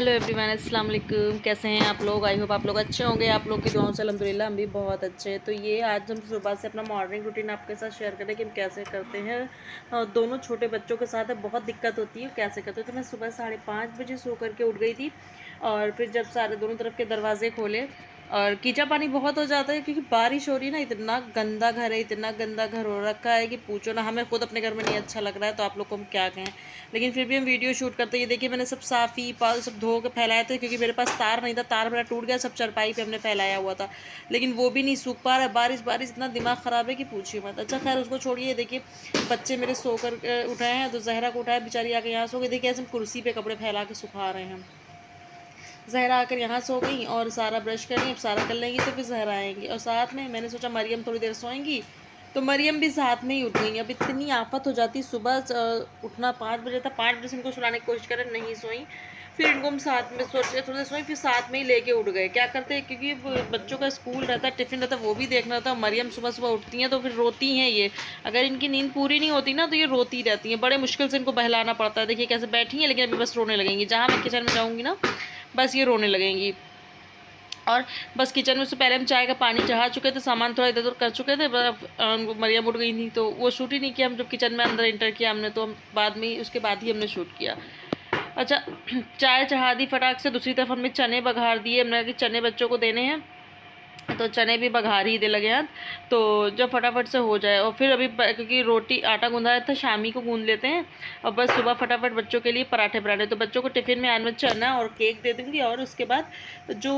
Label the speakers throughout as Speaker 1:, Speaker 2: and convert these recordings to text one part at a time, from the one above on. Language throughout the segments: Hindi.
Speaker 1: हेलो एवरीवन, अस्सलाम वालेकुम। कैसे हैं आप लोग? आई होप आप लोग अच्छे होंगे। आप लोग की दुआओं से अल्हम्दुलिल्लाह हम भी बहुत अच्छे हैं। तो ये आज हम सुबह से अपना मॉर्निंग रूटीन आपके साथ शेयर करें कि हम कैसे करते हैं। दोनों छोटे बच्चों के साथ बहुत दिक्कत होती है कैसे करते हैं। तो मैं सुबह 5:30 बजे सो करके उठ गई थी और फिर जब सारे दोनों तरफ के दरवाजे खोले और कीचड़ पानी बहुत हो जाता है क्योंकि बारिश हो रही है ना। इतना गंदा घर है, इतना गंदा घर हो रखा है कि पूछो ना। हमें खुद अपने घर में नहीं अच्छा लग रहा है तो आप लोग को हम क्या कहें। लेकिन फिर भी हम वीडियो शूट करते हैं। ये देखिए मैंने सब साफ़ी पाल सब धो के फैलाए थे क्योंकि मेरे पास तार नहीं था। तार मेरा टूट गया, सब चरपाई पे हमने फैलाया हुआ था, लेकिन वो भी नहीं सूख पा रहा है। बारिश बारिश इतना दिमाग ख़राब है कि पूछिए मत। अच्छा खैर उसको छोड़िए। देखिए बच्चे मेरे सो कर उठाए हैं तो जहरा को उठाया, बेचारी आके यहाँ सो गई। देखिए ऐसे हम कुर्सी पे कपड़े फैला के सुखा रहे हैं। जहरा आकर यहाँ सो गई और सारा ब्रश कर रही। अब सारा कर लेंगी तो फिर जहरा आएंगी और साथ में मैंने सोचा मरियम थोड़ी देर सोएंगी तो मरियम भी साथ में ही उठ गई। अब इतनी आफत हो जाती सुबह उठना 5 बजे था। 5 बजे से इनको सुलाने की कोशिश करें, नहीं सोई। फिर इनको हम साथ में सोच थोड़ी देर सोई, फिर साथ में ही लेके उठ गए। क्या करते हैं क्योंकि बच्चों का स्कूल रहता है, टिफ़िन रहता है, वो भी देखना रहता है। मरियम सुबह सुबह उठती हैं तो फिर रोती हैं ये। अगर इनकी नींद पूरी नहीं होती ना तो ये रोती रहती हैं। बड़े मुश्किल से इनको बहलाना पड़ता है। देखिए कैसे बैठी हैं, लेकिन अभी बस रोने लगेंगी। जहाँ मैं किचन में जाऊँगी ना बस ये रोने लगेंगी। और बस किचन में से पहले हम चाय का पानी चढ़ा चुके थे, सामान थोड़ा इधर उधर कर चुके थे। मरियम उठ गई थी तो वो शूट ही नहीं किया। हम जब किचन में अंदर इंटर किया हमने तो हम बाद में उसके बाद ही हमने शूट किया। अच्छा चाय चढ़ा दी फटाक से। दूसरी तरफ हमने चने बघार दिए। हमने कि चने बच्चों को देने हैं तो चने भी बघार ही दे लगे हैं तो जब फटाफट से हो जाए। और फिर अभी क्योंकि रोटी आटा गूंदा था, शामी को गूंद लेते हैं और बस सुबह फटाफट बच्चों के लिए पराठे पराठे। तो बच्चों को टिफ़िन में आज मैं चना और केक दे दूँगी और उसके बाद जो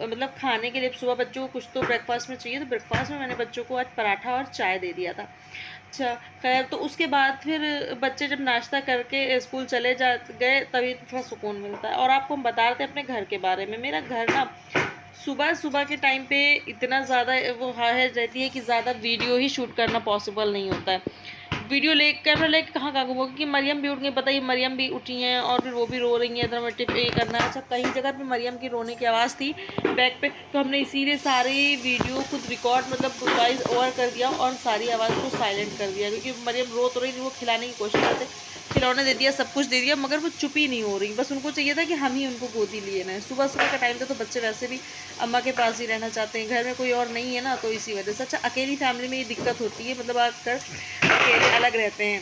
Speaker 1: मतलब खाने के लिए सुबह बच्चों को कुछ तो ब्रेकफास्ट में चाहिए, तो ब्रेकफास्ट में मैंने बच्चों को आज पराठा और चाय दे दिया था। अच्छा खैर तो उसके बाद फिर बच्चे जब नाश्ता करके स्कूल चले जा गए तभी थोड़ा सुकून मिलता है। और आपको हम बता रहे थे अपने घर के बारे में। मेरा घर ना सुबह सुबह के टाइम पे इतना ज़्यादा वो है रहती है कि ज़्यादा वीडियो ही शूट करना पॉसिबल नहीं होता है। वीडियो कैमरा लेके कहाँ कहाँ घूमोगे क्योंकि मरियम भी उठ गई। बताइए मरियम भी उठी हैं और फिर वो भी रो रही हैं, इधर मैं टिप ये करना है। अच्छा कहीं जगह पे मरियम की रोने की आवाज़ थी बैक पे, तो हमने इसीलिए सारी वीडियो खुद रिकॉर्ड मतलब वॉइस ओवर कर दिया और सारी आवाज़ को साइलेंट कर दिया क्योंकि मरियम रो तो रही थी। वो खिलाने की कोशिश करते, खिलौने दे दिया, सब कुछ दे दिया, मगर वो चुप ही नहीं हो रही। बस उनको चाहिए था कि हम ही उनको गोदी लिए ना। सुबह सुबह का टाइम था तो बच्चे वैसे भी अम्मा के पास ही रहना चाहते हैं। घर में कोई और नहीं है ना तो इसी वजह से। अच्छा अकेली फैमिली में ये दिक्कत होती है, मतलब आकर अकेले अलग रहते हैं।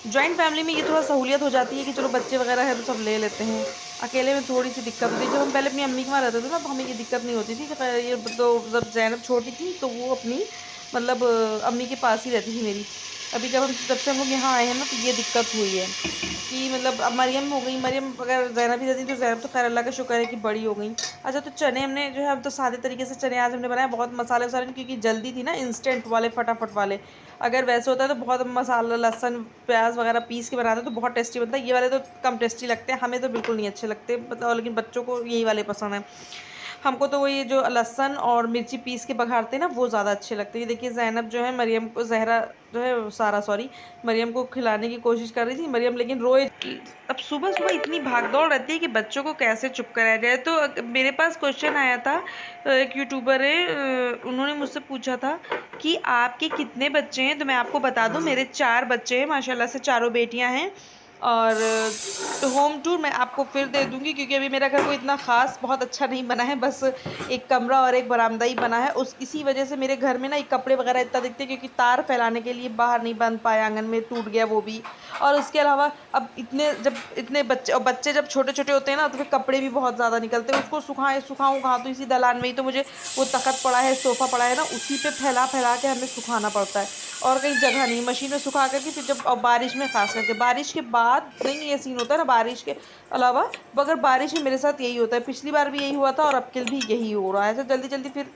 Speaker 1: जॉइंट फैमिली में ये थोड़ा सहूलियत हो जाती है कि चलो बच्चे वगैरह है तो सब ले लेते हैं। अकेले में थोड़ी सी दिक्कत होती है। जब हम पहले अपनी अम्मी के वहाँ रहते थे ना तो हमें ये दिक्कत नहीं होती थी कि ये तो जब ज़ैनब छोटी थी तो वो अपनी मतलब अम्मी के पास ही रहती थी मेरी। अभी जब से हम लोग यहाँ आए हैं ना तो ये दिक्कत हुई है कि मतलब अब मरियम हो गई। मरियम अगर ज़ैनब भी रहती तो ज़ैनब तो खैर अल्लाह का शुक्र है कि बड़ी हो गई। अच्छा तो चने हमने जो है अब तो सादे तरीके से चने आज हमने बनाए, बहुत मसाले वसाले क्योंकि जल्दी थी ना, इंस्टेंट वाले फटाफट वाले। अगर वैसे होता है तो बहुत मसाला लहसुन प्याज वगैरह पीस के बनाते तो बहुत टेस्टी बनता है। ये वाले तो कम टेस्टी लगते हैं, हमें तो बिल्कुल नहीं अच्छे लगते मतलब, लेकिन बच्चों को यही वाले पसंद है। हमको तो वो ये जो लहसुन और मिर्ची पीस के बघारते हैं ना वो ज़्यादा अच्छे लगते हैं। ये देखिए ज़ैनब जो है मरियम को, ज़हरा जो है सारा सॉरी, मरियम को खिलाने की कोशिश कर रही थी। मरियम लेकिन रोए। अब सुबह सुबह इतनी भागदौड़ रहती है कि बच्चों को कैसे चुप कराया जाए। तो मेरे पास क्वेश्चन आया था, एक यूट्यूबर है उन्होंने मुझसे पूछा था कि आपके कितने बच्चे हैं। तो मैं आपको बता दूं मेरे 4 बच्चे हैं माशाल्लाह से, चारों बेटियां हैं। और होम टूर मैं आपको फिर दे दूंगी क्योंकि अभी मेरा घर कोई इतना ख़ास बहुत अच्छा नहीं बना है, बस एक कमरा और एक बरामदा ही बना है। उस इसी वजह से मेरे घर में ना एक कपड़े वगैरह इतना दिखते हैं क्योंकि तार फैलाने के लिए बाहर नहीं बंद पाया, आंगन में टूट गया वो भी। और उसके अलावा अब इतने बच्चे, और बच्चे जब छोटे छोटे होते हैं ना तो फिर कपड़े भी बहुत ज़्यादा निकलते हैं। उसको सुखाऊँ कहाँ, तो इसी दलान में ही तो मुझे वो तख्त पड़ा है, सोफ़ा पड़ा है ना, उसी पे फैला फैला के हमें सुखाना पड़ता है। और कहीं जगह नहीं, मशीन में सुखा करके फिर जब बारिश में, खास करके बारिश के बाद नहीं ये सीन होता है ना, बारिश के अलावा अगर बारिश में मेरे साथ यही होता है। पिछली बार भी यही हुआ था और अब के भी यही हो रहा है। तो जल्दी जल्दी फिर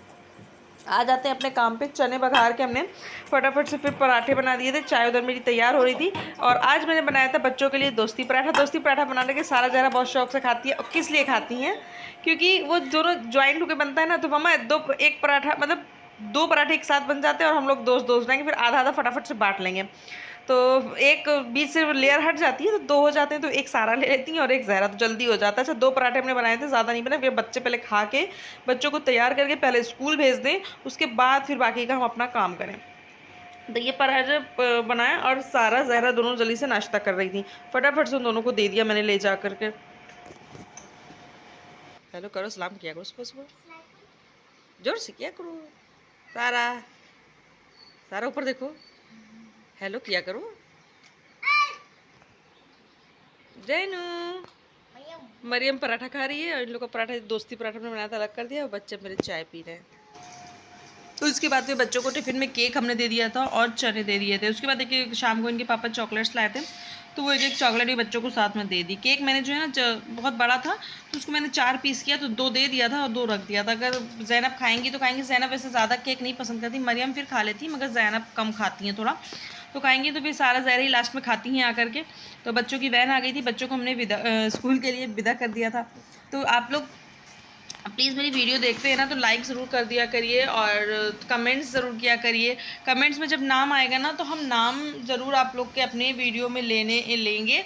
Speaker 1: आ जाते हैं अपने काम पे। चने बघार के हमने फटाफट से फिर पराठे बना दिए थे। चाय उधर मेरी तैयार हो रही थी और आज मैंने बनाया था बच्चों के लिए दोस्ती पराठा। दोस्ती पराठा बनाने के सारा जरा बहुत शौक से खाती है। और किस लिए खाती हैं क्योंकि वो दोनों ज्वाइंट होकर बनता है ना, तो मम्मा एक पराठा मतलब 2 पराठे एक साथ बन जाते हैं और हम लोग दोस्त रहेंगे, फिर आधा आधा फटाफट से बांट लेंगे। तो एक बीच से लेयर हट जाती है तो 2 हो जाते हैं, तो एक सारा ले लेती हैं और एक ज़हरा, तो जल्दी हो जाता है। अच्छा 2 पराठे हमने बनाए थे, ज़्यादा नहीं बनाए, फिर बच्चे पहले खा के बच्चों को तैयार करके पहले स्कूल भेज दें, उसके बाद फिर बाकी का हम अपना काम करें। तो ये पराठा बनाया और सारा ज़हरा दोनों जल्दी से नाश्ता कर रही थी। फटाफट से उन दोनों को दे दिया मैंने ले जा करके। हेलो करो, सलाम किया करो सुबह सुबह, जोर से किया करो। सारा सारा ऊपर देखो, हेलो किया करो। जैनू मरियम पराठा खा रही है और इन लोग का पराठा दोस्ती पराठा में बनाया था, अलग कर दिया और बच्चे मेरे चाय पी रहे हैं। तो उसके बाद फिर बच्चों को टिफ़िन में केक हमने दे दिया था और चने दे दिए थे। उसके बाद देखिए शाम को इनके पापा चॉकलेट्स लाए थे, तो वो एक चॉकलेट भी बच्चों को साथ में दे दी। केक मैंने जो है ना बहुत बड़ा था, तो उसको मैंने 4 पीस किया, तो 2 दे दिया था और 2 रख दिया था। अगर ज़ैनब खाएंगी तो खाएंगी, ज़ैनब वैसे ज़्यादा केक नहीं पसंद करती, मरियम फिर खा लेती मगर ज़ैनब कम खाती हैं थोड़ा, तो खाएंगी तो फिर सारा ज़हर ही लास्ट में खाती हैं आकर के। तो बच्चों की वैन आ गई थी, बच्चों को हमने स्कूल के लिए विदा कर दिया था। तो आप लोग प्लीज़ मेरी वीडियो देखते हैं ना तो लाइक ज़रूर कर दिया करिए और कमेंट्स ज़रूर किया करिए। कमेंट्स में जब नाम आएगा ना तो हम नाम ज़रूर आप लोग के अपने वीडियो में लेंगे।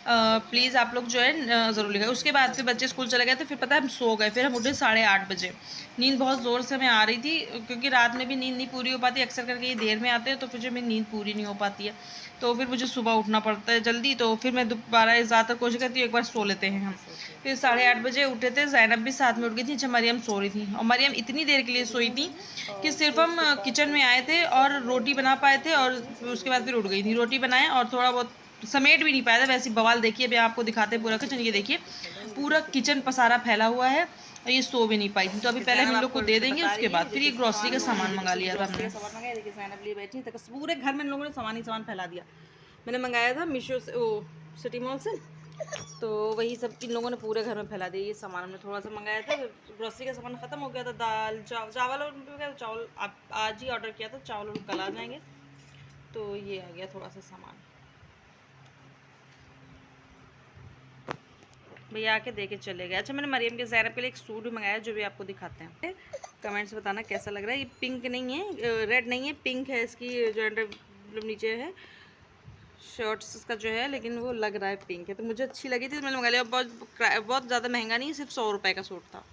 Speaker 1: प्लीज़ आप लोग जो है ज़रूर लिखा। उसके बाद फिर बच्चे स्कूल चले गए थे, फिर पता है हम सो गए, फिर हम उठे 8:30 बजे। नींद बहुत ज़ोर से हमें आ रही थी क्योंकि रात में भी नींद नहीं पूरी हो पाती, अक्सर करके ये देर में आते हैं तो फिर जो मेरी नींद पूरी नहीं हो पाती है, तो फिर मुझे सुबह उठना पड़ता है जल्दी। तो फिर मैं दोबारा ज़्यादातर कोशिश करती हूँ एक बार सो लेते हैं हम। फिर 8:30 बजे उठे थे, ज़ैनब भी साथ में उठ गई थी। अच्छा मरियम सो रही थी और मरियम इतनी देर के लिए सोई थी कि सिर्फ हम किचन में आए थे और रोटी बना पाए थे और उसके बाद फिर उठ गई थी। रोटी बनाए और थोड़ा बहुत समेट भी नहीं पाया था, वैसे बवाल देखिए अभी आपको दिखाते हैं पूरा किचन। ये देखिए पूरा किचन पसारा फैला हुआ है और ये सो भी नहीं पाई थी, तो अभी पहले हम इन लोग को दे देंगे, उसके बाद फिर ये ग्रॉसरी का सामान मंगा लिया था हमने। देखिए ज़ैनब लिए बैठी तो पूरे घर में इन लोगों ने सामान ही सामान फैला दिया। मैंने मंगाया था मीशो से, वो सिटी मॉल से, तो वही सब इन लोगों ने पूरे घर में फैला दिया। ये सामान हमने थोड़ा सा मंगाया था, ग्रोसरी का सामान ख़त्म हो गया था। दाल चावल और चावल आज ही ऑर्डर किया था, चावल और कल आ जाएंगे। तो ये आ गया थोड़ा सा सामान, भैया आके दे के चले गए। अच्छा मैंने मरियम के ज़ैनब के लिए एक सूट भी मंगाया जो भी आपको दिखाते हैं। कमेंट्स बताना कैसा लग रहा है। ये पिंक नहीं है, रेड नहीं है, पिंक है इसकी जो मतलब नीचे है शर्ट्स इसका जो है, लेकिन वो लग रहा है पिंक है, तो मुझे अच्छी लगी थी तो मैंने मंगा लिया। बहुत ज़्यादा महंगा नहीं है, सिर्फ 100 रुपये का सूट था।